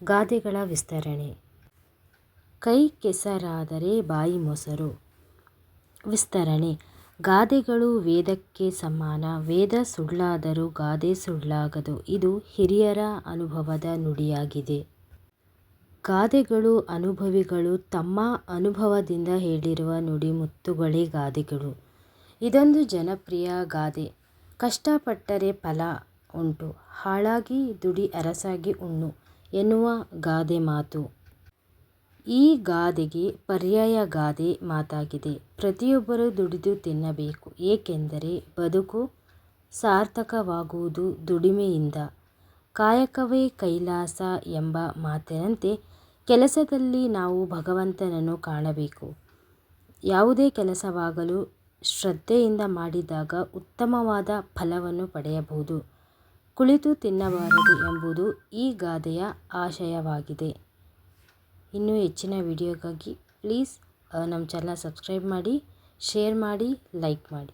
ಗಾದೆಗಳ ವಿಸ್ತರಣೆ. ಕೈ ಕೆಸರಾದರೆ ಬಾಯಿ ಮೊಸರು. ವಿಸ್ತರಣೆ. ಗಾದೆಗಳು ವೇದಕ್ಕೆ ಸಮಾನ. ವೇದ ಸುಳ್ಳಾದರೂ ಗಾದೆ ಸುಳ್ಳಾಗದು. ಇದು ಹಿರಿಯರ ಅನುಭವದ ನುಡಿಯಾಗಿದೆ. ಗಾದೆಗಳು ಅನುಭವಿಗಳು ತಮ್ಮ ಅನುಭವದಿಂದ ಹೇಳಿರುವ ನುಡಿಮುತ್ತುಗಳೇ ಗಾದೆಗಳು. ಇದೊಂದು ಜನಪ್ರಿಯ ಗಾದೆ. ಕಷ್ಟಪಟ್ಟರೆ ಫಲ ಉಂಟು, ಆಳಾಗಿ ದುಡಿ ಅರಸಾಗಿ ಉಣ್ಣು ಎನ್ನುವ ಗಾದೆ ಮಾತು. ಈ ಗಾದೆಗೆ ಪರ್ಯಾಯ ಗಾದೆ ಮಾತಾಗಿದೆ. ಪ್ರತಿಯೊಬ್ಬರೂ ದುಡಿದು ತಿನ್ನಬೇಕು, ಏಕೆಂದರೆ ಬದುಕು ಸಾರ್ಥಕವಾಗುವುದು ದುಡಿಮೆಯಿಂದ. ಕಾಯಕವೇ ಕೈಲಾಸ ಎಂಬ ಮಾತಿನಂತೆ ಕೆಲಸದಲ್ಲಿ ನಾವು ಭಗವಂತನನ್ನು ಕಾಣಬೇಕು. ಯಾವುದೇ ಕೆಲಸವಾಗಲು ಶ್ರದ್ಧೆಯಿಂದ ಮಾಡಿದಾಗ ಉತ್ತಮವಾದ ಫಲವನ್ನು ಪಡೆಯಬಹುದು. ಕುಳಿತು ತಿನ್ನಬಾರದು ಎಂಬುದು ಈ ಗಾದೆಯ ಆಶಯವಾಗಿದೆ. ಇನ್ನೂ ಹೆಚ್ಚಿನ ವಿಡಿಯೋಗಾಗಿ ಪ್ಲೀಸ್ ನಮ್ಮ ಚಾನಲ್ ಸಬ್ಸ್ಕ್ರೈಬ್ ಮಾಡಿ, ಶೇರ್ ಮಾಡಿ, ಲೈಕ್ ಮಾಡಿ.